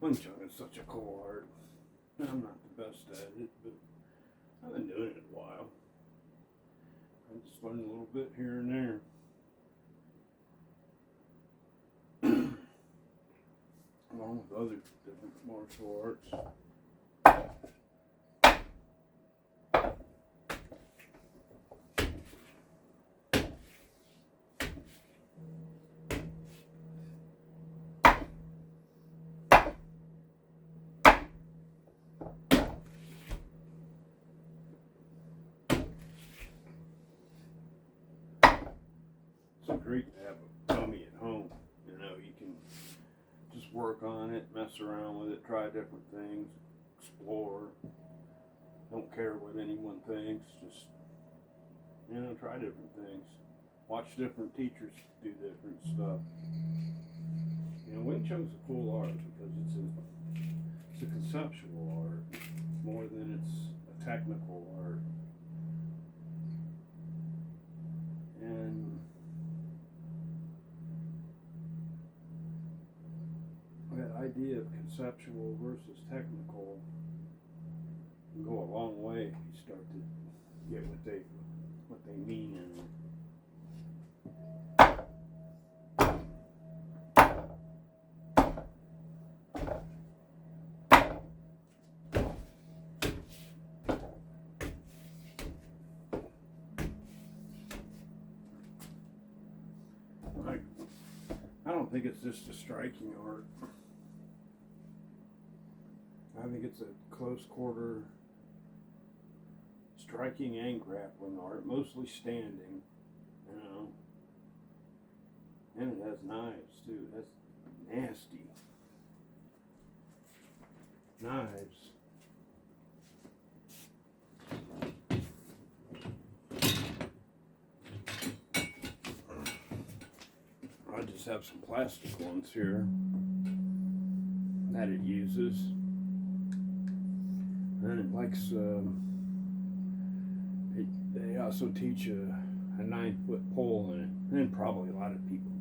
Wing Chun is such a cool art. I'm not the best at it, but I've been doing it a while. I just learn a little bit here and there. Along with other different martial arts. It's great to have a dummy at home. You know, you can just work on it, mess around with it, try different things, explore. Don't care what anyone thinks, just, you know, try different things. Watch different teachers do different stuff. You know, Wing Chun's a cool art because it's a conceptual art more than it's a technical art. And that idea of conceptual versus technical can go a long way if you start to get what they mean in it. I don't think it's just a striking art. I think it's a close quarter striking and grappling art, mostly standing, you know. And it has knives too. That's nasty knives. I just have some plastic ones here that it uses. And it likes, they also teach a 9-foot pole in it. And probably a lot of people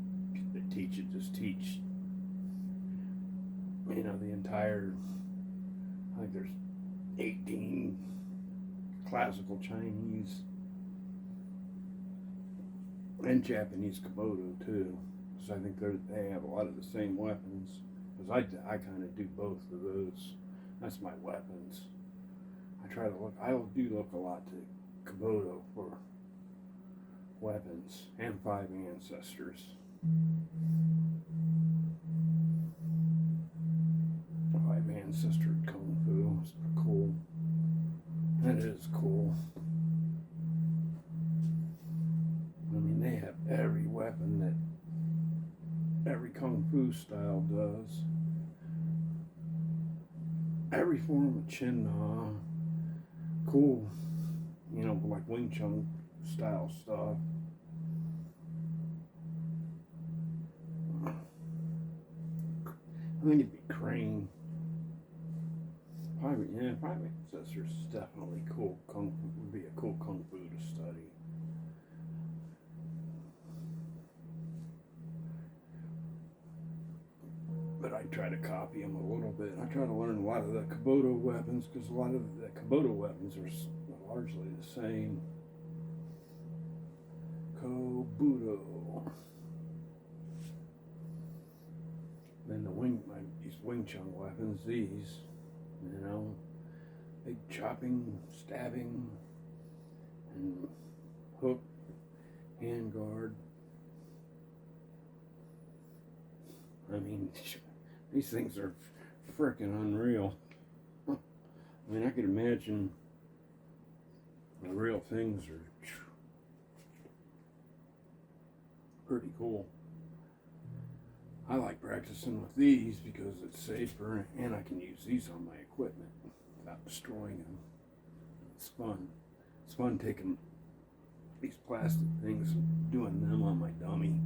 that teach it just teach, you know, the entire, I think there's 18 classical Chinese and Japanese Komodo too. So I think they have a lot of the same weapons. Because I kind of do both of those. That's my weapons. I do look a lot to Komodo for weapons and 5 ancestors. 5 ancestor Kung Fu. It's cool. That is cool. I mean, they have every weapon that every Kung Fu style does. Every form of Chin Na. Cool. You know, like Wing Chun style stuff. I think it'd be crane. Private ancestors is definitely cool. Would be a cool kung fu to study. But I try to copy them a little bit. I try to learn a lot of the Kobudo weapons because a lot of the Kobudo weapons are largely the same. Kobudo. Then these Wing Chun weapons, these, big chopping, stabbing, and hook, hand guard. I mean, these things are freaking unreal. I mean, I could imagine the real things are pretty cool. I like practicing with these because it's safer and I can use these on my equipment without destroying them. It's fun. It's fun taking these plastic things and doing them on my dummy.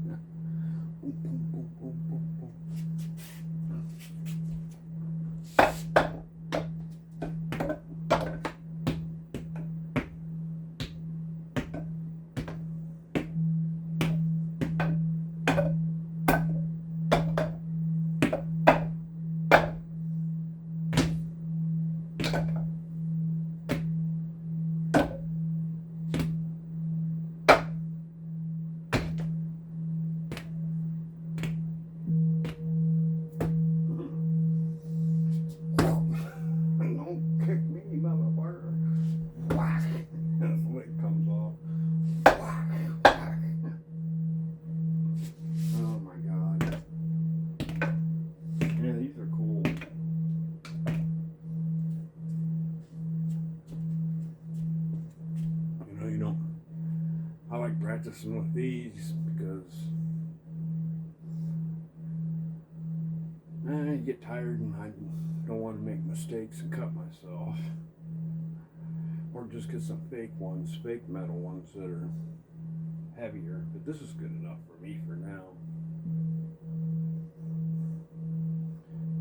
I like practicing with these because I get tired and I don't want to make mistakes and cut myself. Or just get some fake metal ones that are heavier. But this is good enough for me for now.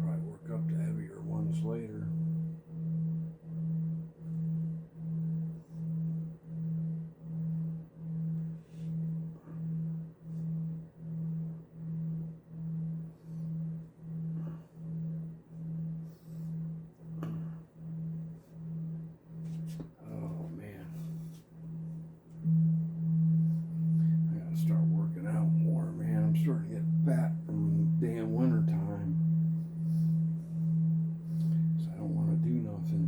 Probably work up to heavier ones later. Starting to get fat from the damn winter time, so I don't want to do nothing.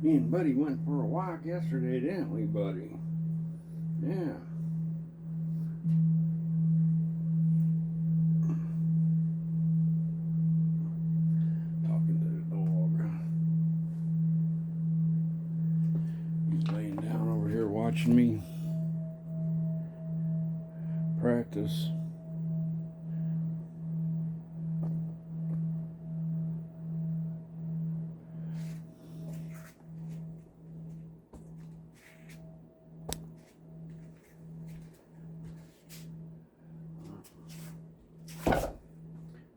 Me and Buddy went for a walk yesterday, didn't we, Buddy? Yeah. Watching me practice.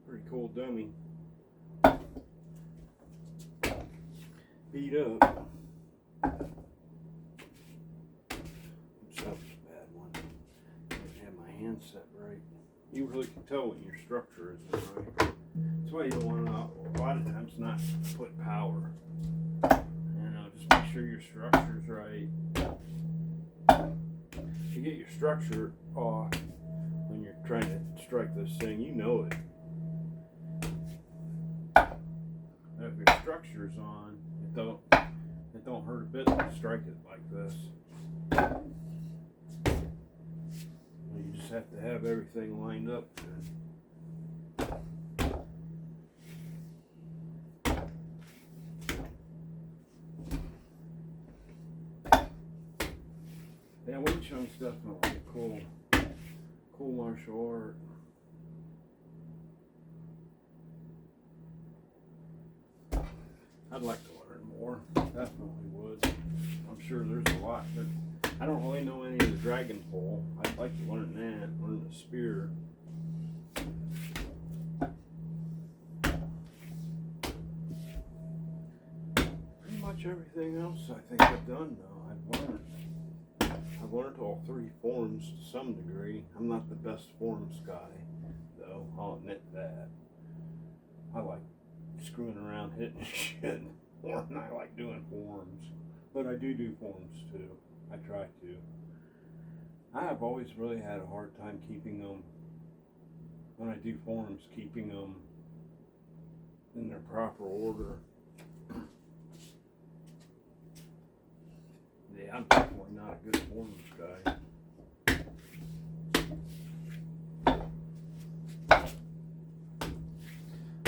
Pretty cool dummy. Beat up. Set right. You really can tell when your structure isn't right. That's why you don't want to, a lot of times, not put power. Just make sure your structure's right. If you get your structure off when you're trying to strike this thing, you know it. If your structure's on, it don't hurt a bit to strike it like this. You just have to have everything lined up. Yeah, Wing Chun's definitely cool martial art. I'd like to learn more. Definitely would. I'm sure there's a lot, but I don't really know any of the dragon pole. I'd like to learn that, learn the spear. Pretty much everything else I think I've done though. I've learned all three forms to some degree. I'm not the best forms guy, though, I'll admit that. I like screwing around hitting shit more than I like doing forms. But I do forms too. I try to. I have always really had a hard time keeping them, when I do forms, keeping them in their proper order. Yeah, I'm definitely not a good forms guy.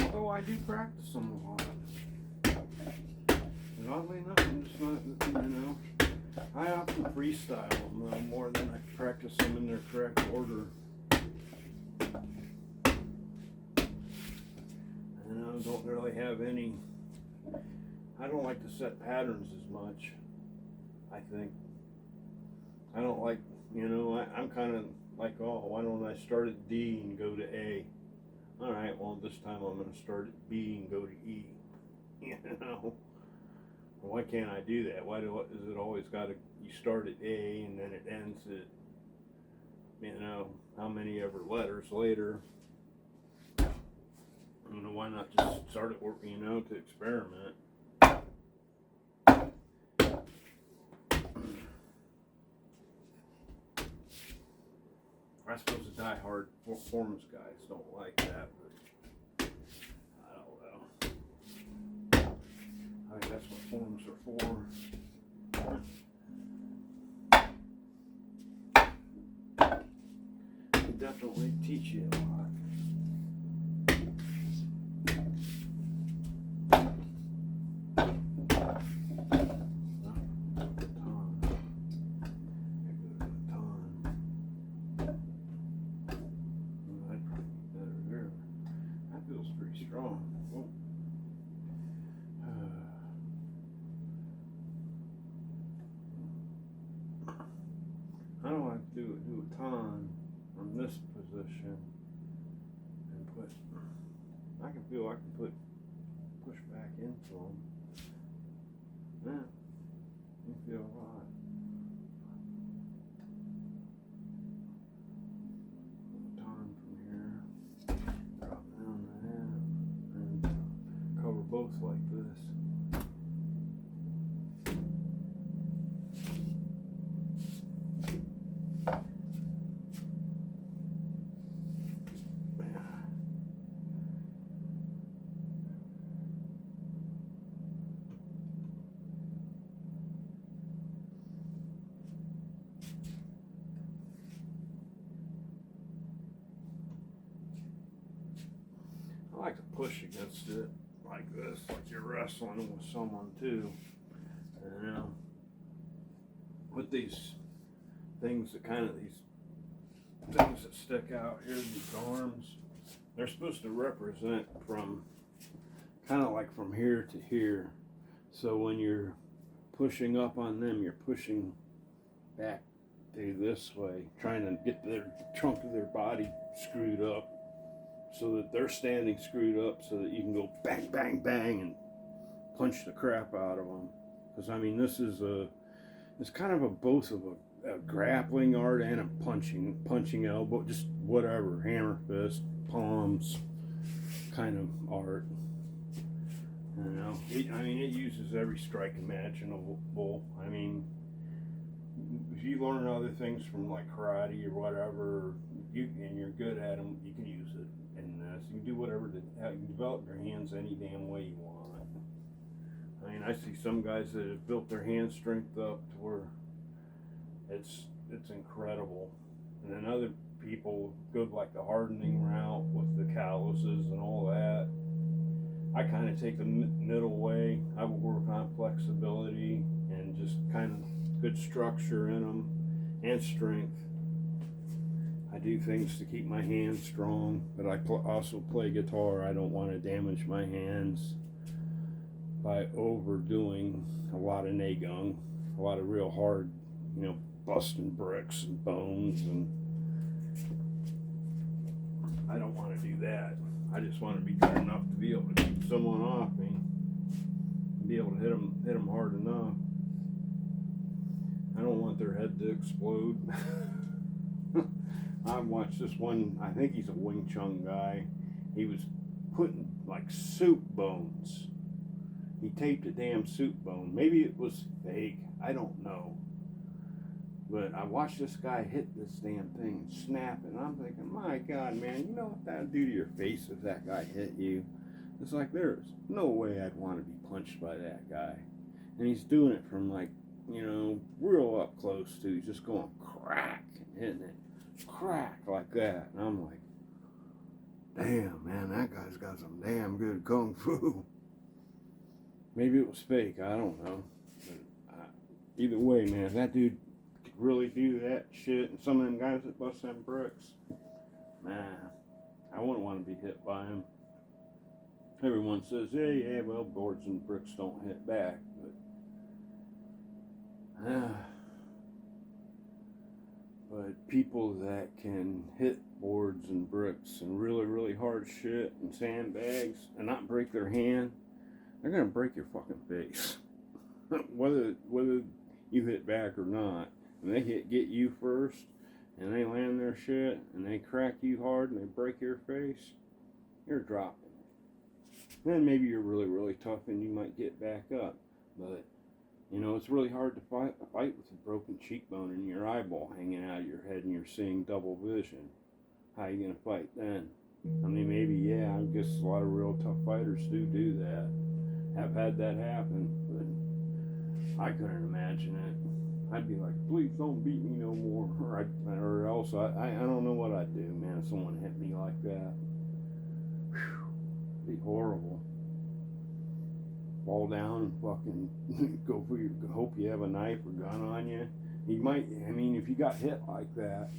Although I do practice them a lot. And oddly enough, I'm just not, I often freestyle them though, more than I practice them in their correct order. And I don't really have any, I don't like to set patterns as much, I think. I don't like, I'm kind of like, oh, why don't I start at D and go to A? Alright, well this time I'm going to start at B and go to E. Why can't I do that? Why is it always got to, you start at A and then it ends at, how many ever letters later? Why not just start at work, to experiment? I suppose the die-hard forms guys don't like that, but I don't know. I think that's what forms are for. They definitely teach you a lot. Strong. I don't like to do a ton from this position and put, I can feel I can push back into them. Yeah, you feel a lot. Time from here, drop down to that, and cover both like this. I like to push against it like this, like you're wrestling with someone too. With these things that these things that stick out here, these arms, they're supposed to represent from kind of like from here to here. So when you're pushing up on them, you're pushing back through this way, trying to get their trunk of their body screwed up so that they're standing screwed up so that you can go bang, bang, bang and punch the crap out of them. Because this is it's kind of both of a grappling art and a punching elbow, just whatever, hammer, fist, palms kind of art. It uses every strike imaginable. If you learn other things from like karate or whatever, and you're good at them, you can use it in this. You can do whatever, you can develop your hands any damn way you want. I see some guys that have built their hand strength up to where it's incredible. And then other people go like the hardening route with the calluses and all that. I kind of take the middle way. I will work on flexibility and just kind of good structure in them and strength. I do things to keep my hands strong, but I also play guitar. I don't want to damage my hands by overdoing a lot of Nagong. a lot of real hard, busting bricks and bones, and I don't want to do that. I just want to be good enough to be able to keep someone off me, and be able to hit them hard enough. I don't want their head to explode. I watched this one, I think he's a Wing Chun guy. He was putting like soup bones. He taped a damn soup bone. Maybe it was fake. I don't know. But I watched this guy hit this damn thing and snap it. And I'm thinking, my God, man, you know what that would do to your face if that guy hit you? It's like, there's no way I'd want to be punched by that guy. And he's doing it from like, real up close too. He's just going crack and hitting it. Crack like that. And I'm like, damn, man, that guy's got some damn good kung fu. Maybe it was fake, I don't know. But either way, man, that dude could really do that shit. And some of them guys that bust them bricks, man, I wouldn't want to be hit by him. Everyone says, yeah, well, boards and bricks don't hit back. But people that can hit boards and bricks and really, really hard shit and sandbags and not break their hand, they're gonna break your fucking face. whether you hit back or not. And they get you first and they land their shit and they crack you hard and they break your face, you're dropping. Then maybe you're really, really tough and you might get back up. But it's really hard to fight with a broken cheekbone and your eyeball hanging out of your head and you're seeing double vision. How are you going to fight then? I mean, maybe, yeah, I guess a lot of real tough fighters do that. Have had that happen, but I couldn't imagine it. I'd be like, please don't beat me no more, or else I don't know what I'd do, man, if someone hit me like that. Whew, it'd be horrible. Fall down and fucking go for hope you have a knife or gun on you. You might, if you got hit like that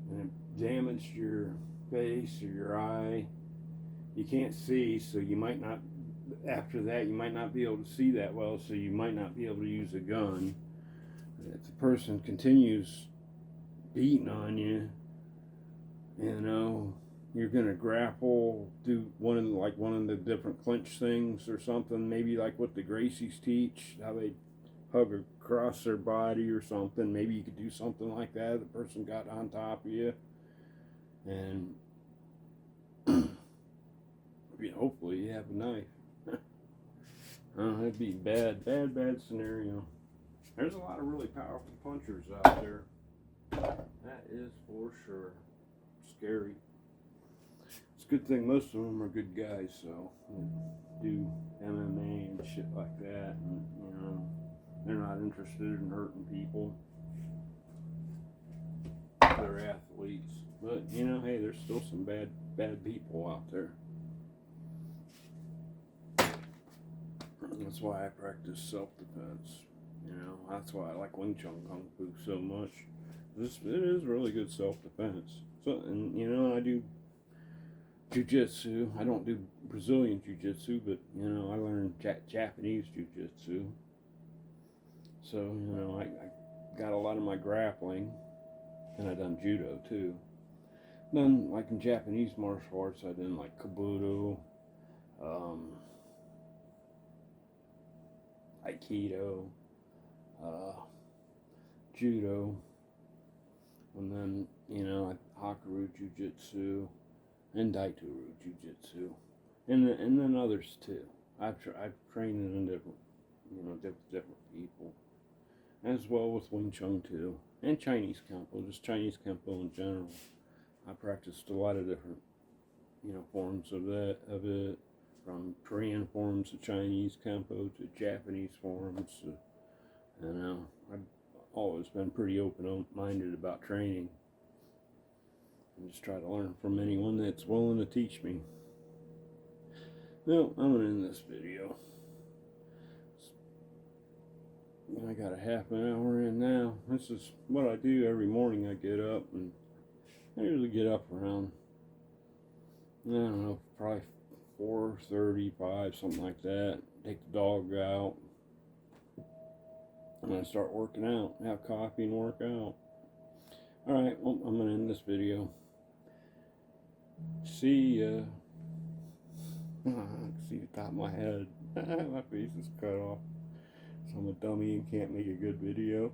and it damaged your face or your eye, you can't see, so you might not, after that, you might not be able to see that well, so you might not be able to use a gun. If the person continues beating on you, you're gonna grapple, do one of the different clinch things or something, maybe like what the Gracies teach, how they hug across their body or something. Maybe you could do something like that. The person got on top of you, and hopefully you have a knife. That'd be bad scenario. There's a lot of really powerful punchers out there. That is for sure. Scary. It's a good thing most of them are good guys, so do MMA and shit like that, and they're not interested in hurting people. They're athletes, but hey, there's still some bad people out there. That's why I practice self-defense. That's why I like Wing Chun Kung Fu so much. It is really good self-defense. So, and I do jiu-jitsu. I don't do Brazilian jiu-jitsu, but I learned Japanese jiu-jitsu. So I got a lot of my grappling, and I done judo too. Then, like in Japanese martial arts, I done like kabuto, aikido, judo, and then hakaru jiu-jitsu and daitoru jiu-jitsu, and then others too. I've trained in different people, as well with Wing Chun too, and Chinese Kempo, just Chinese Kempo in general. I practiced a lot of different forms of it, from Korean forms of Chinese Kempo to Japanese forms. I've always been pretty open-minded about training. And just try to learn from anyone that's willing to teach me. Well, I'm going to end this video. I got a half an hour in now. This is what I do every morning. I get up, and I usually get up around, I don't know, probably 4:35, something like that. Take the dog out. I'm gonna start working out, have coffee and work out. Alright, well, I'm gonna end this video. See ya. I can see the top of my head. My face is cut off. So I'm a dummy and can't make a good video.